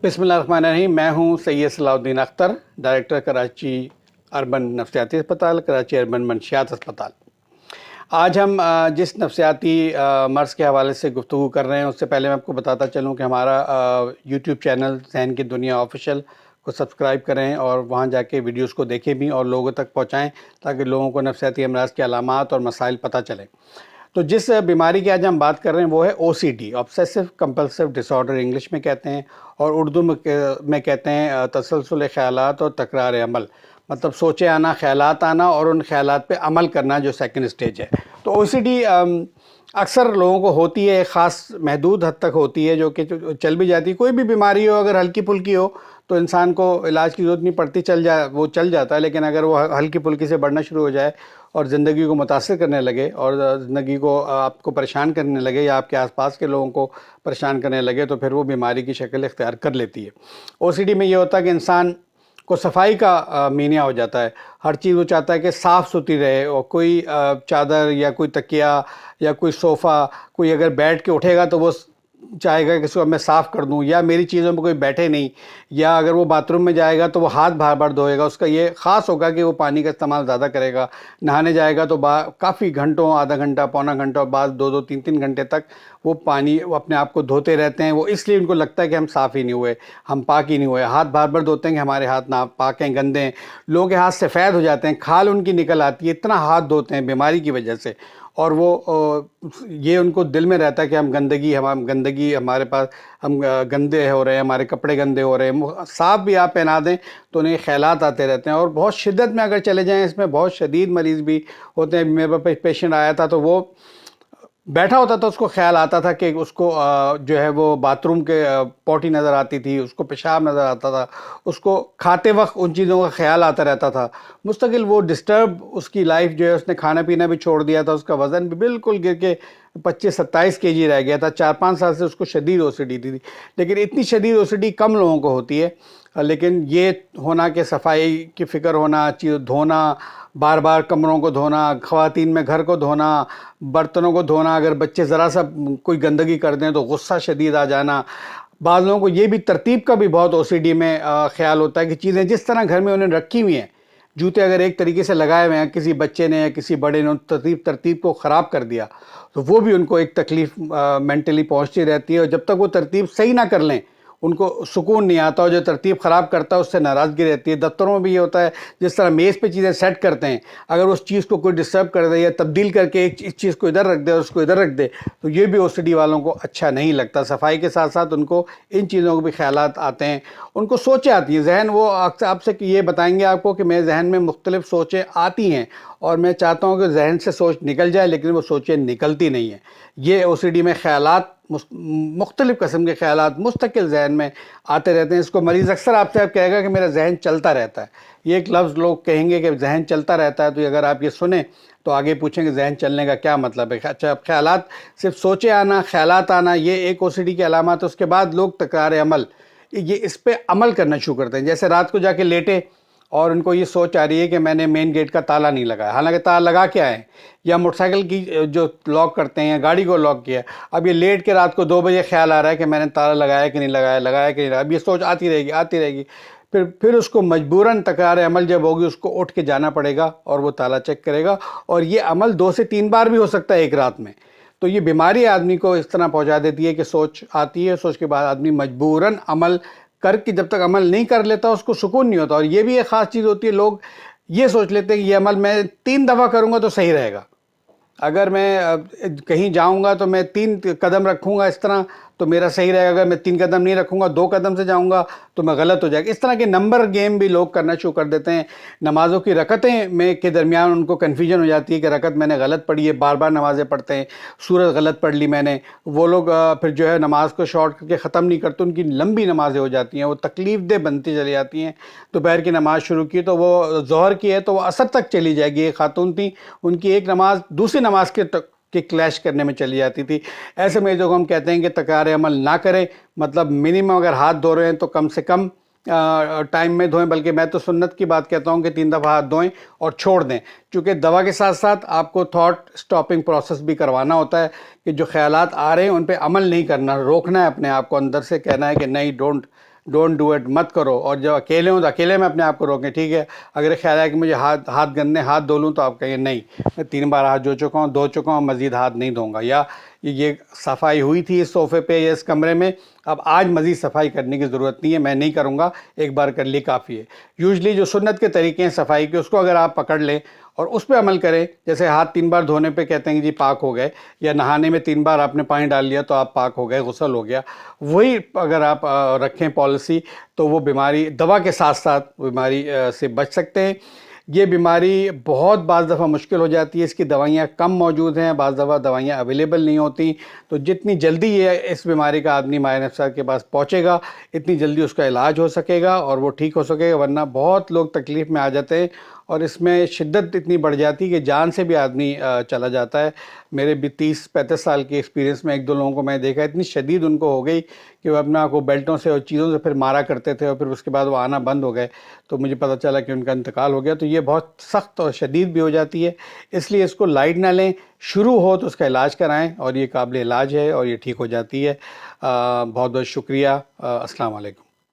بسم اللہ الرحمن الرحیم. میں ہوں سید صلاح الدین اختر، ڈائریکٹر کراچی اربن نفسیاتی اسپتال، کراچی اربن منشیات اسپتال. آج ہم جس نفسیاتی مرض کے حوالے سے گفتگو کر رہے ہیں، اس سے پہلے میں آپ کو بتاتا چلوں کہ ہمارا یوٹیوب چینل ذہن کی دنیا آفیشیل کو سبسکرائب کریں اور وہاں جا کے ویڈیوز کو دیکھیں بھی اور لوگوں تک پہنچائیں تاکہ لوگوں کو نفسیاتی امراض کے علامات اور مسائل پتہ چلیں. تو جس بیماری کی آج ہم بات کر رہے ہیں وہ ہے OCD، آبسیسو کمپلسو ڈس آرڈر انگلش میں کہتے ہیں، اور اردو میں کہتے ہیں تسلسل خیالات اور تکرار عمل، مطلب سوچے آنا، خیالات آنا اور ان خیالات پہ عمل کرنا، جو سیکنڈ سٹیج ہے. تو OCD اکثر لوگوں کو ہوتی ہے، خاص محدود حد تک ہوتی ہے، جو کہ چل بھی جاتی ہے. کوئی بھی بیماری ہو اگر ہلکی پھلکی ہو تو انسان کو علاج کی ضرورت نہیں پڑتی، وہ چل جاتا ہے. لیکن اگر وہ ہلکی پھلکی سے بڑھنا شروع ہو جائے اور زندگی کو متاثر کرنے لگے اور زندگی کو آپ کو پریشان کرنے لگے یا آپ کے آس پاس کے لوگوں کو پریشان کرنے لگے تو پھر وہ بیماری کی شکل اختیار کر لیتی ہے. OCD میں یہ ہوتا ہے کہ انسان کو صفائی کا مینیا ہو جاتا ہے. ہر چیز وہ چاہتا ہے کہ صاف ستھری رہے، اور کوئی چادر یا کوئی تکیہ یا کوئی صوفہ کوئی اگر بیٹھ کے اٹھے گا تو وہ چاہے گا کہ اس کو میں صاف کر دوں، یا میری چیزوں میں کوئی بیٹھے نہیں، یا اگر وہ باتھ روم میں جائے گا تو وہ ہاتھ بار بار دھوئے گا. اس کا یہ خاص ہوگا کہ وہ پانی کا استعمال زیادہ کرے گا. نہانے جائے گا تو کافی گھنٹوں، آدھا گھنٹہ، پونا گھنٹہ، اور بعض 2 3 گھنٹے تک وہ پانی وہ اپنے آپ کو دھوتے رہتے ہیں. وہ اس لیے ان کو لگتا ہے کہ ہم صاف ہی نہیں ہوئے، ہم پاک ہی نہیں ہوئے. ہاتھ بار بار دھوتے ہیں کہ ہمارے ہاتھ نہ پاک ہیں، گندے ہیں. لوگوں کے ہاتھ سفید ہو جاتے ہیں، کھال ان کی نکل آتی ہے، اتنا ہاتھ دھوتے ہیں بیماری کی وجہ سے. اور وہ یہ ان کو دل میں رہتا ہے کہ ہم گندگی ہمارے پاس، ہم گندے ہو رہے ہیں، ہمارے کپڑے گندے ہو رہے ہیں. صاف بھی آپ پہنا دیں تو انہیں خیالات آتے رہتے ہیں، اور بہت شدت میں اگر چلے جائیں اس میں بہت شدید مریض بھی ہوتے ہیں. میرے پاس پیشنٹ آیا تھا تو وہ بیٹھا ہوتا تھا، اس کو خیال آتا تھا کہ اس کو جو ہے وہ باتھ روم کے پوٹی نظر آتی تھی، اس کو پیشاب نظر آتا تھا، اس کو کھاتے وقت ان چیزوں کا خیال آتا رہتا تھا مستقل. وہ ڈسٹرب اس کی لائف جو ہے، اس نے کھانا پینا بھی چھوڑ دیا تھا، اس کا وزن بھی بالکل گر کے 25-27 kg رہ گیا تھا. 4-5 سال سے اس کو شدید OCD تھی. لیکن اتنی شدید OCD کم لوگوں کو ہوتی ہے. لیکن یہ ہونا کہ صفائی کی فکر ہونا، چیز دھونا، بار بار کمروں کو دھونا، خواتین میں گھر کو دھونا، برتنوں کو دھونا، اگر بچے ذرا سا کوئی گندگی کر دیں تو غصہ شدید آ جانا. بعض لوگوں کو یہ بھی ترتیب کا بھی بہت OCD میں خیال ہوتا ہے کہ چیزیں جس طرح گھر میں انہیں رکھی ہوئی ہیں، جوتے اگر ایک طریقے سے لگائے ہوئے ہیں، کسی بچے نے یا کسی بڑے نے ترتیب کو خراب کر دیا تو وہ بھی ان کو ایک تکلیف مینٹلی پہنچتی رہتی ہے. اور جب تک وہ ترتیب صحیح نہ کر لیں ان کو سکون نہیں آتا، اور جو ترتیب خراب کرتا ہے اس سے ناراضگی رہتی ہے. دفتروں میں بھی یہ ہوتا ہے، جس طرح میز پہ چیزیں سیٹ کرتے ہیں، اگر اس چیز کو کوئی ڈسٹرب کر دے یا تبدیل کر کے اس چیز کو ادھر رکھ دے اور اس کو ادھر رکھ دے تو یہ بھی OCD والوں کو اچھا نہیں لگتا. صفائی کے ساتھ ساتھ ان کو ان چیزوں کو بھی خیالات آتے ہیں، ان کو سوچیں آتی ہیں. ذہن وہ آپ سے یہ بتائیں گے آپ کو کہ میرے ذہن میں مختلف سوچیں آتی ہیں اور میں چاہتا ہوں کہ ذہن سے سوچ نکل جائے، لیکن وہ سوچیں نکلتی نہیں ہیں. یہ OCD میں خیالات، مختلف قسم کے خیالات مستقل ذہن میں آتے رہتے ہیں. اس کو مریض اکثر آپ سے کہے گا کہ میرا ذہن چلتا رہتا ہے. یہ ایک لفظ لوگ کہیں گے کہ ذہن چلتا رہتا ہے، تو اگر آپ یہ سنیں تو آگے پوچھیں کہ ذہن چلنے کا کیا مطلب ہے. اچھا، خیالات صرف سوچے آنا، خیالات آنا، یہ ایک OCD کی علامات ہے. اس کے بعد لوگ تکرار عمل، یہ اس پہ عمل کرنا شروع کرتے ہیں. جیسے رات کو جا کے لیٹے اور ان کو یہ سوچ آ رہی ہے کہ میں نے مین گیٹ کا تالا نہیں لگایا، حالانکہ تالا لگا کے آئے، یا موٹر سائیکل کی جو لاک کرتے ہیں، گاڑی کو لاک کیا. اب یہ لیٹ کے رات کو 2 بجے خیال آ رہا ہے کہ میں نے تالا لگایا کہ نہیں لگایا، لگایا کہ نہیں لگایا. اب یہ سوچ آتی رہے گی. پھر اس کو مجبوراً تکرار عمل جب ہوگی اس کو اٹھ کے جانا پڑے گا اور وہ تالا چیک کرے گا. اور یہ عمل 2 سے 3 بار بھی ہو سکتا ہے ایک رات میں. تو یہ بیماری آدمی کو اس طرح پہنچا دیتی ہے کہ سوچ آتی ہے، سوچ کے بعد آدمی مجبوراً عمل کر کے جب تک عمل نہیں کر لیتا اس کو سکون نہیں ہوتا. اور یہ بھی ایک خاص چیز ہوتی ہے، لوگ یہ سوچ لیتے ہیں کہ یہ عمل میں 3 دفعہ کروں گا تو صحیح رہے گا. اگر میں کہیں جاؤں گا تو میں 3 قدم رکھوں گا اس طرح تو میرا صحیح رہے گا. اگر میں 3 قدم نہیں رکھوں گا، 2 قدم سے جاؤں گا تو میں غلط ہو جائے گا. اس طرح کے نمبر گیم بھی لوگ کرنا شروع کر دیتے ہیں. نمازوں کی رکعتیں میں کے درمیان ان کو کنفیوژن ہو جاتی ہے کہ رکعت میں نے غلط پڑھی ہے. بار بار نمازیں پڑھتے ہیں، سورت غلط پڑھ لی میں نے. وہ لوگ پھر جو ہے نماز کو شارٹ کر کے ختم نہیں کرتے، ان کی لمبی نمازیں ہو جاتی ہیں، وہ تکلیف دہ بنتی چلی جاتی ہیں. دوپہر کی نماز شروع کی تو وہ ظہر کی ہے تو وہ عصر تک چلی جائے گی. ایک خاتون تھیں، ان کی ایک نماز دوسری نماز کے کلیش کرنے میں چلی جاتی تھی. ایسے میں جو ہم کہتے ہیں کہ تکرار عمل نہ کریں، مطلب منیمم اگر ہاتھ دھو رہے ہیں تو کم سے کم ٹائم میں دھوئیں. بلکہ میں تو سنت کی بات کہتا ہوں کہ 3 دفعہ ہاتھ دھوئیں اور چھوڑ دیں. چونکہ دوا کے ساتھ ساتھ آپ کو تھاٹ سٹاپنگ پروسیس بھی کروانا ہوتا ہے کہ جو خیالات آ رہے ہیں ان پہ عمل نہیں کرنا، روکنا ہے اپنے آپ کو، اندر سے کہنا ہے کہ نہیں، ڈونٹ ڈونٹ ڈو اٹ، مت کرو. اور جب اکیلے ہوں تو اکیلے میں اپنے آپ کو روکیں. ٹھیک ہے، اگر خیال ہے کہ مجھے ہاتھ گندے ہاتھ دھو لوں تو آپ کہیں نہیں میں 3 بار ہاتھ دھو چکا ہوں مزید ہاتھ نہیں دھوں گا، یا یہ صفائی ہوئی تھی اس صوفے پہ یا اس کمرے میں، اب آج مزید صفائی کرنے کی ضرورت نہیں ہے، میں نہیں کروں گا، ایک بار کر لی کافی ہے. یوزلی جو سنت کے طریقے ہیں صفائی کے، اس کو اگر آپ پکڑ لیں اور اس پہ عمل کریں، جیسے ہاتھ 3 بار دھونے پہ کہتے ہیں کہ جی پاک ہو گئے، یا نہانے میں 3 بار آپ نے پانی ڈال لیا تو آپ پاک ہو گئے، غسل ہو گیا، وہی اگر آپ رکھیں پالیسی تو وہ بیماری دوا کے ساتھ ساتھ بیماری سے بچ سکتے ہیں. یہ بیماری بہت بعض دفعہ مشکل ہو جاتی ہے، اس کی دوائیاں کم موجود ہیں، بعض دفعہ دوائیاں اویلیبل نہیں ہوتی، تو جتنی جلدی یہ اس بیماری کا آدمی ماہر نفسیات کے پاس پہنچے گا اتنی جلدی اس کا علاج ہو سکے گا اور وہ ٹھیک ہو سکے گا. ورنہ بہت لوگ تکلیف میں آ جاتے ہیں اور اس میں شدت اتنی بڑھ جاتی کہ جان سے بھی آدمی چلا جاتا ہے. میرے بھی 30-35 سال کی ایکسپیرینس میں 1-2 لوگوں کو میں دیکھا، اتنی شدید ان کو ہو گئی کہ وہ اپنا کو بیلٹوں سے اور چیزوں سے پھر مارا کرتے تھے اور پھر اس کے بعد وہ آنا بند ہو گئے، تو مجھے پتہ چلا کہ ان کا انتقال ہو گیا. تو یہ بہت سخت اور شدید بھی ہو جاتی ہے، اس لیے اس کو لائٹ نہ لیں، شروع ہو تو اس کا علاج کرائیں اور یہ قابل علاج ہے اور یہ ٹھیک ہو جاتی ہے. بہت بہت شکریہ. السلام علیکم.